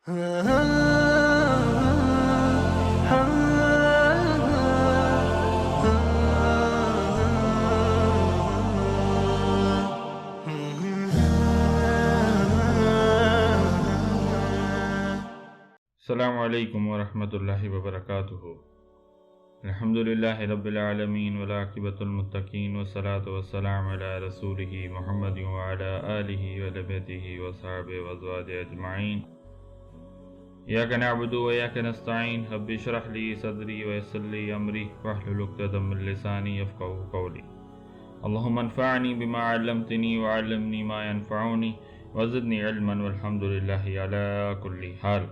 السلام علیکم ورحمۃ اللہ وبرکاتہ۔ الحمدللہ رب العالمین والعاقبۃ المتقین والصلاة والسلام علی رسولہ محمد وعلی آلہ وآل بیتہ وصحبہ وازواجہ اجمعین۔ ایاک نعبد وایاک نستعین، رب اشرح لی صدری ویسر لی امری واحلل عقدۃ من لسانی یفقہوا قولی۔ اللہم انفعنی بما علمتنی وعلمنی ما ینفعنی وزدنی علما والحمدللہ علی کل حال۔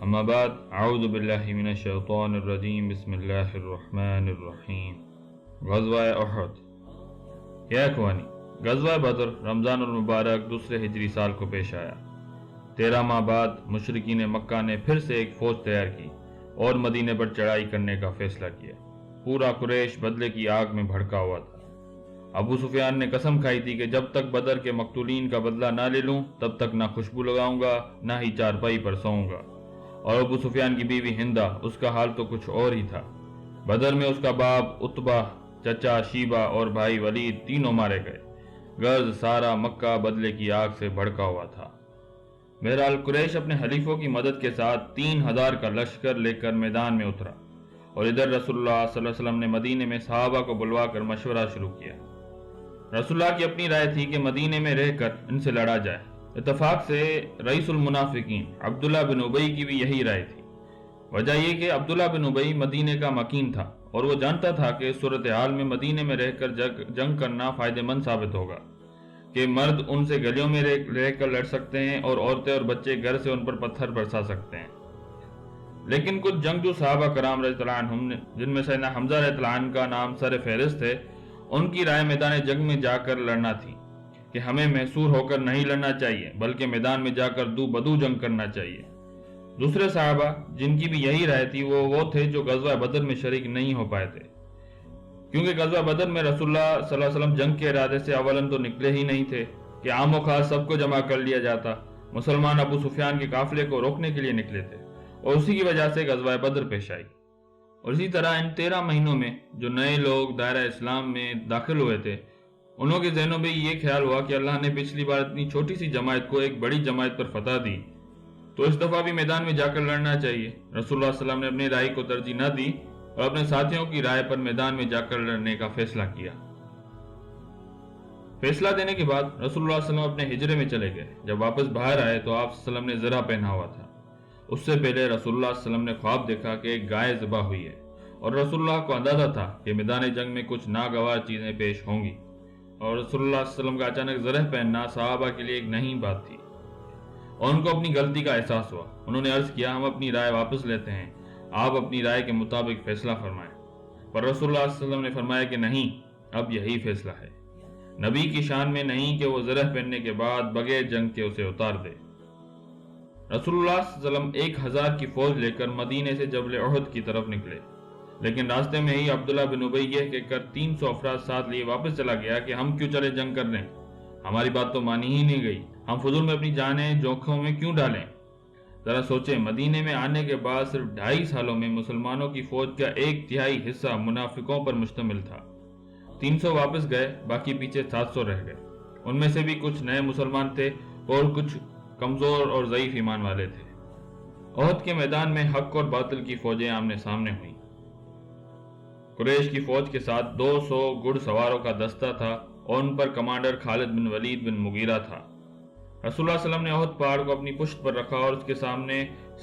اما بعد، اعوذ باللہ من الشیطان الرجیم، بسم اللہ الرحمن الرحیم۔ غزوہ احد۔ یا اخوانی، غزوہ بدر رمضان المبارک دوسرے ہجری سال کو پیش آیا۔ 13 ماہ بعد مشرکین مکہ نے پھر سے ایک فوج تیار کی اور مدینے پر چڑھائی کرنے کا فیصلہ کیا۔ پورا قریش بدلے کی آگ میں بھڑکا ہوا تھا۔ ابو سفیان نے قسم کھائی تھی کہ جب تک بدر کے مقتولین کا بدلہ نہ لے لوں تب تک نہ خوشبو لگاؤں گا نہ ہی چارپائی پر سوؤں گا۔ اور ابو سفیان کی بیوی ہندہ، اس کا حال تو کچھ اور ہی تھا۔ بدر میں اس کا باپ عتبہ، چچا شیبہ اور بھائی ولید تینوں مارے گئے۔ غرض سارا مکہ بدلے کی آگ سے بھڑکا ہوا تھا۔ بہرحال قریش اپنے حلیفوں کی مدد کے ساتھ 3000 کا لشکر لے کر میدان میں اترا، اور ادھر رسول اللہ صلی اللہ علیہ وسلم نے مدینے میں صحابہ کو بلوا کر مشورہ شروع کیا۔ رسول اللہ کی اپنی رائے تھی کہ مدینے میں رہ کر ان سے لڑا جائے۔ اتفاق سے رئیس المنافقین عبداللہ بن ابی کی بھی یہی رائے تھی۔ وجہ یہ کہ عبداللہ بن ابی مدینے کا مکین تھا اور وہ جانتا تھا کہ صورتحال میں مدینے میں رہ کر جنگ کرنا فائدہ مند ثابت ہوگا، کہ مرد ان سے گلیوں میں رہ کر لڑ سکتے ہیں اور عورتیں اور بچے گھر سے ان پر پتھر برسا سکتے ہیں۔ لیکن کچھ جنگجو صحابہ کرام رضی اللہ عنہم، جن میں سیدنا حمزہ رضی اللہ عنہ کا نام سر فہرست ہے، ان کی رائے میدان جنگ میں جا کر لڑنا تھی کہ ہمیں محصور ہو کر نہیں لڑنا چاہیے بلکہ میدان میں جا کر دو بدو جنگ کرنا چاہیے۔ دوسرے صحابہ جن کی بھی یہی رائے تھی وہ تھے جو غزوہ بدر میں شریک نہیں ہو پائے تھے، کیونکہ غزوہ بدر میں رسول اللہ صلی اللہ علیہ وسلم جنگ کے ارادے سے اولاً تو نکلے ہی نہیں تھے کہ عام و خاص سب کو جمع کر لیا جاتا۔ مسلمان ابو سفیان کے قافلے کو روکنے کے لیے نکلے تھے اور اسی کی وجہ سے غزوہ بدر پیش آئی۔ اور اسی طرح ان 13 مہینوں میں جو نئے لوگ دائرہ اسلام میں داخل ہوئے تھے، انہوں کے ذہنوں میں یہ خیال ہوا کہ اللہ نے پچھلی بار اتنی چھوٹی سی جماعت کو ایک بڑی جماعت پر فتح دی، تو اس دفعہ بھی میدان میں جا کر لڑنا چاہیے۔ رسول اللہ صلی اللہ علیہ وسلم نے اپنی رائے کو ترجیح نہ دی اور اپنے ساتھیوں کی رائے پر میدان میں جا کر لڑنے کا فیصلہ کیا۔ فیصلہ دینے کے بعد رسول اللہ صلی اللہ علیہ وسلم اپنے ہجرے میں چلے گئے۔ جب واپس باہر آئے تو آپ صلی اللہ علیہ وسلم نے زرہ پہنا ہوا تھا۔ اس سے پہلے رسول اللہ صلی اللہ علیہ وسلم نے خواب دیکھا کہ ایک گائے ذبح ہوئی ہے، اور رسول اللہ کو اندازہ تھا کہ میدان جنگ میں کچھ ناگوار چیزیں پیش ہوں گی، اور رسول اللہ صلی اللہ علیہ وسلم کا اچانک زرہ پہننا صحابہ کے لیے ایک نئی بات تھی، اور ان کو اپنی غلطی کا احساس ہوا۔ انہوں نے عرض کیا، ہم اپنی رائے واپس لیتے ہیں، آپ اپنی رائے کے مطابق فیصلہ فرمائیں۔ پر رسول اللہ صلی اللہ علیہ وسلم نے فرمایا کہ نہیں، اب یہی فیصلہ ہے۔ نبی کی شان میں نہیں کہ وہ زرہ پہننے کے بعد بغیر جنگ کے اسے اتار دے۔ رسول اللہ صلی اللہ علیہ وسلم 1000 کی فوج لے کر مدینے سے جبل احد کی طرف نکلے، لیکن راستے میں ہی عبداللہ بن ابی یہ کہہ کر 300 افراد ساتھ لیے واپس چلا گیا کہ ہم کیوں چلے جنگ کرنے، ہماری بات تو مانی ہی نہیں گئی، ہم فضول میں اپنی جانیں جوکھوں میں کیوں ڈالیں۔ ذرا سوچیں، مدینے میں آنے کے بعد صرف 2.5 سالوں میں مسلمانوں کی فوج کا 1/3 حصہ منافقوں پر مشتمل تھا۔ 300 واپس گئے، باقی پیچھے 700 رہ گئے۔ ان میں سے بھی کچھ نئے مسلمان تھے اور کچھ کمزور اور ضعیف ایمان والے تھے۔ احد کے میدان میں حق اور باطل کی فوجیں آمنے سامنے ہوئیں۔ قریش کی فوج کے ساتھ 200 گھڑ سواروں کا دستہ تھا اور ان پر کمانڈر خالد بن ولید بن مغیرہ تھا۔ رسول اللہ صلی اللہ علیہ وسلم نے احد پہاڑ کو اپنی پشت پر رکھا اور اس کے سامنے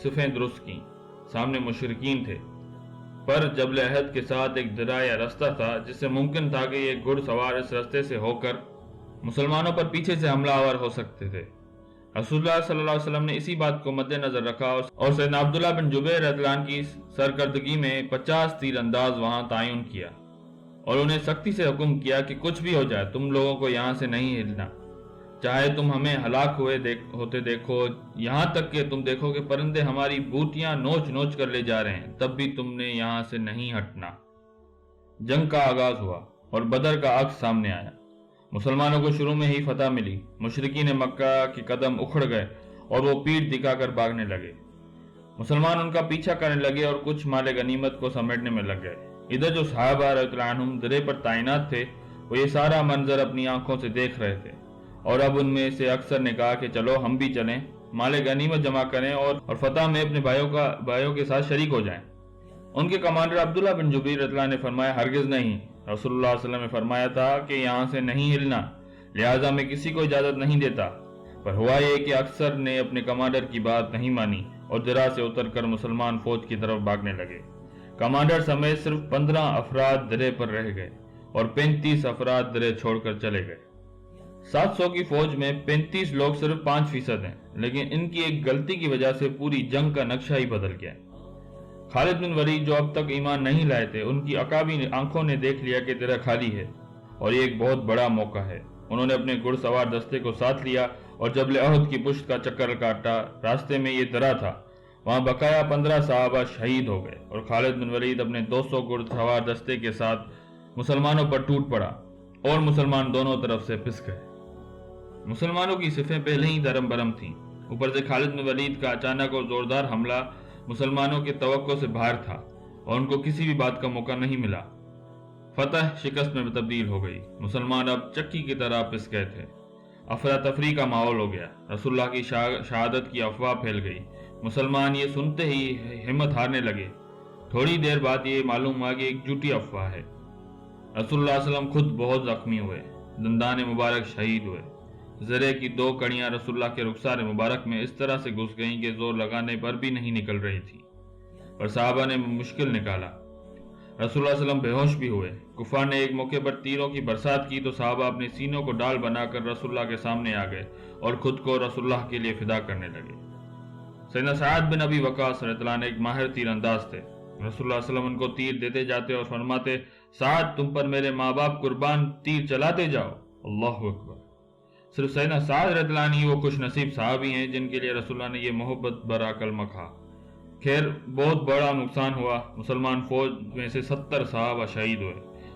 صفیں درست کیں۔ سامنے مشرکین تھے، پر جبل احد کے ساتھ ایک درہ یا رستہ تھا جس سے ممکن تھا کہ یہ گھڑ سوار اس رستے سے ہو کر مسلمانوں پر پیچھے سے حملہ آور ہو سکتے تھے۔ رسول اللہ صلی اللہ علیہ وسلم نے اسی بات کو مد نظر رکھا اور سیدنا عبداللہ بن جبیر رضی اللہ عنہ کی سرکردگی میں 50 تیر انداز وہاں تعین کیا اور انہیں سختی سے حکم کیا کہ کچھ بھی ہو جائے تم لوگوں کو یہاں سے نہیں ہلنا، چاہے تم ہمیں ہلاک ہوتے دیکھو، یہاں تک کہ تم دیکھو کہ پرندے ہماری بوٹیاں نوچ نوچ کر لے جا رہے ہیں، تب بھی تم نے یہاں سے نہیں ہٹنا۔ جنگ کا آغاز ہوا اور بدر کا عکس سامنے آیا۔ مسلمانوں کو شروع میں ہی فتح ملی، مشرکین مکہ کے قدم اکھڑ گئے और वो पीठ दिखाकर भागने लगे। मुसलमान उनका पीछा करने लगे और कुछ माल गनीमत को समेटने में लग गए। इधर जो सहाबा रज़ियल्लाहु अन्हुम दरे पर तैनात थे वो ये सारा मंजर अपनी आंखों से देख रहे थे, और अब उनमें से अक्सर ने कहा कि चलो हम भी चलें, माल गनीमत जमा करें और फतह में अपने भाइयों के साथ शरीक हो जाएं। उनके कमांडर अब्दुल्ला बिन जुबैर रज़ियल्लाहु ने फरमाया, हरगिज नहीं, रसूलुल्लाह सल्लल्लाहु अलैहि वसल्लम ने फरमाया था कि यहाँ से नहीं हिलना, लिहाजा मैं किसी को इजाजत नहीं देता। पर हुआ ये कि अक्सर ने अपने कमांडर की बात नहीं मानी और दरा से उतरकर मुसलमान फौज की तरफ भागने लगे। कमांडर समेत सिर्फ 15 अफराद दरे पर रह गए और 35 अफराद दरे छोड़कर चले गए। 700 की फौज में 35 लोग सिर्फ 5% हैं, लेकिन इनकी एक गलती की वजह से पूरी जंग का नक्शा ही बदल गया। खालिद बिन वलीद जो अब तक ईमान नहीं लाए थे, उनकी अकाबी आंखों ने देख लिया कि दरा खाली है और ये एक बहुत बड़ा मौका है। उन्होंने अपने घुड़सवार दस्ते को साथ लिया और जबल अहद की पुश्त का चक्कर काटा। रास्ते में ये दरा था, वहां बकाया 15 सहाबा शहीद हो गए और खालिद बिन वलीद अपने 200 घुड़सवार दस्ते के साथ मुसलमानों पर टूट पड़ा और मुसलमान दोनों तरफ से पिस गए। मुसलमानों की सिफें पहले ही दरम बरम थीं, ऊपर से खालिद बिन वलीद का अचानक और जोरदार हमला मुसलमानों के तवक्को से बाहर था और उनको किसी भी बात का मौका नहीं मिला। फतह शिकस्त में तब्दील हो गई। मुसलमान अब चक्की की तरह पिस गए थे। अफरा तफरी का माहौल हो गया। रसूलुल्लाह की शहादत की अफवाह फैल गई। मुसलमान ये सुनते ही हिम्मत हारने लगे। थोड़ी देर बाद ये मालूम हुआ कि एक झूठी अफवाह है। रसूलुल्लाह सल्लल्लाहु अलैहि वसल्लम खुद बहुत जख्मी हुए, दंदान मुबारक शहीद हुए। जरे की 2 कड़ियां रसूलुल्लाह के रुखसार मुबारक में इस तरह से घुस गईं कि जोर लगाने पर भी नहीं निकल रही थी, पर साहबा ने मुश्किल निकाला। रसूलुल्लाह सल्लल्लाहु अलैहि वसल्लम बेहोश भी हुए। कुफार ने एक मौके पर तीरों की बरसात की तो साहबा अपने सीनों को डाल बनाकर रसूलुल्लाह के सामने आ गए और खुद को रसूलुल्लाह के लिए फिदा करने लगे। सैयदना सअद बिन अबी वक्कास रज़ियल्लाहु अन्हु एक माहिर तीरंदाज थे। रसूलुल्लाह सल्लल्लाहु अलैहि वसल्लम उनको तीर देते जाते और फरमाते, सअद तुम पर मेरे माँ बाप कुर्बान, तीर चलाते जाओ। अल्लाहु अकबर। सिर्फ सैयदना सअद रज़ियल्लाहु अन्हु वो खुश नसीब साहबी हैं जिनके लिए रसूलुल्लाह ने ये मोहब्बत भरा कलमा कहा। खैर बहुत बड़ा नुकसान हुआ। मुसलमान फौज में से 70 सहाबा शहीद हुए,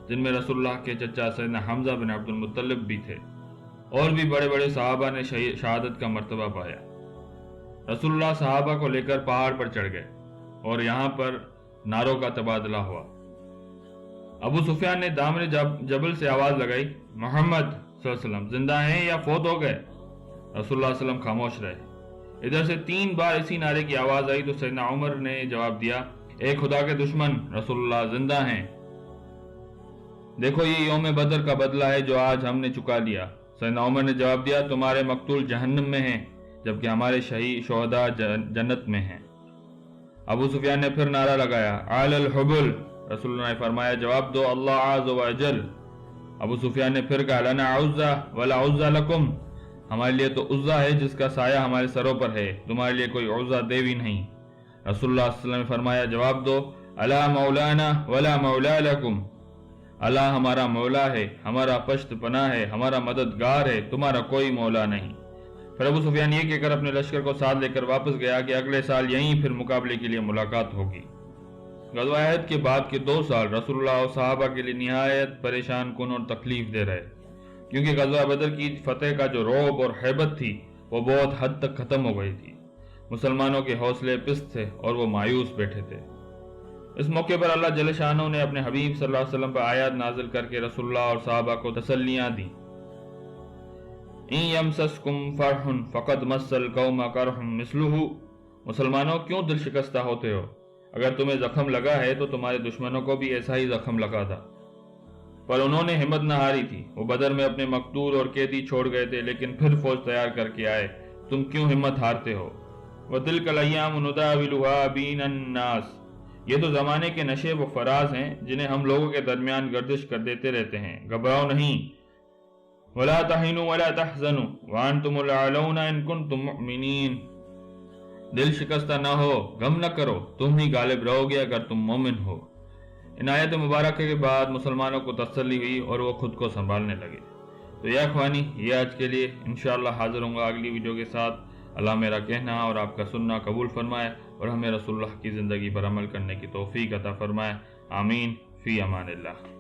जिनमें रसूलुल्लाह के चचा सैयदना हमजा बिन अब्दुल मुत्तलिब भी थे। और भी बड़े बड़े सहाबा ने शहादत का मर्तबा पाया। रसूलुल्लाह सहाबा को लेकर पहाड़ पर चढ़ गए और यहाँ पर नारों का तबादला हुआ। अबू सुफियान ने दामने जबल से आवाज लगाई, मोहम्मद सल्लल्लाहु अलैहि वसल्लम जिंदा हैं या फौत हो गए? रसूलुल्लाह सल्लल्लाहु अलैहि वसल्लम खामोश रहे। इधर से 3 बार इसी नारे की आवाज आई तो सैयदना उमर ने जवाब दिया, ए खुदा के दुश्मन, रसूलुल्लाह जिंदा हैं। देखो ये यौम बदर का बदला है जो आज हमने चुका लिया। सैयदना उमर ने जवाब दिया, तुम्हारे मकतूल जहन्नम में हैं, जबकि हमारे शहीद शोहदा जन्नत में हैं। अबू सुफियान ने फिर नारा लगाया, अलल हुबुल। रसूलुल्लाह ने फरमाया, जवाब दो, अल्लाह अज़्ज़ व अजल। अबू सुफियान ने फिर कहा, लना उज़्ज़ा वला उज़्ज़ा लकुम, हमारे लिए तो उज़्ज़ा है जिसका साया हमारे सरों पर है, तुम्हारे लिए कोई उज़्ज़ा देवी नहीं। रसूलुल्लाह सल्लल्लाहु अलैहि वसल्लम ने फरमाया, जवाब दो, अला मौलाना वला मौला लकुम, अल्लाह हमारा मौला है, हमारा पश्त पनाह है, हमारा मददगार है, तुम्हारा कोई मौला नहीं। फिर अबू सुफियान ये कहकर अपने लश्कर को साथ लेकर वापस गया कि अगले साल यहीं फिर मुकाबले के लिए मुलाकात होगी। ग़ज़वा अहद के बाद के 2 साल रसूलुल्लाह और सहाबा के लिए निहायत परेशान कुन और तकलीफ दे रहे, क्योंकि ग़ज़वा बदर की फतेह का जो रौब और हैबत थी वो बहुत हद तक खत्म हो गई थी। मुसलमानों के हौसले पिस्त थे और वो मायूस बैठे थे। इस मौके पर अल्लाह जल्ल शानो ने अपने हबीब सल्लल्लाहु अलैहि वसल्लम पर आयत नाजिल करके रसूलुल्लाह और सहाबा को तसल्लियां दी। इन यमसस्कुम फरहुन फक़द मस्सल कौम करहुम मिस्लुहु, मुसलमानों क्यों दिल शिकस्ता होते हो? अगर तुम्हें जख्म लगा है तो तुम्हारे दुश्मनों को भी ऐसा ही जख्म लगा था, पर उन्होंने हिम्मत न हारी थी। वो बदर में अपने मकतूल और कैदी छोड़ गए थे, लेकिन फिर फौज तैयार करके आए। तुम क्यों हिम्मत हारते हो? वतिलकल अय्याम नुदाविलुहा बीनन नास, ये तो जमाने के नशे व फराज हैं जिन्हें हम लोगों के दरमियान गर्दिश कर देते रहते हैं। घबराओ नहीं। वला तहिनु वला तहज़नु व अंतुमुल अअलौना इन कुंतुम मुमिनीन, दिल शिकस्ता न हो, गम न करो, तुम ही गालिब रहोगे अगर तुम मोमिन हो। इन आयत मुबारक के बाद मुसलमानों को तसल्ली हुई और वो खुद को संभालने लगे। तो या अख़वानी, ये आज के लिए इंशाअल्लाह हाजिर होंगे अगली वीडियो के साथ। अल्लाह मेरा कहना और आपका सुनना कबूल फरमाए और हमें रसूलुल्लाह की ज़िंदगी पर अमल करने की तौफीक अता फरमाए। आमीन। फ़ी अमानिल्लाह।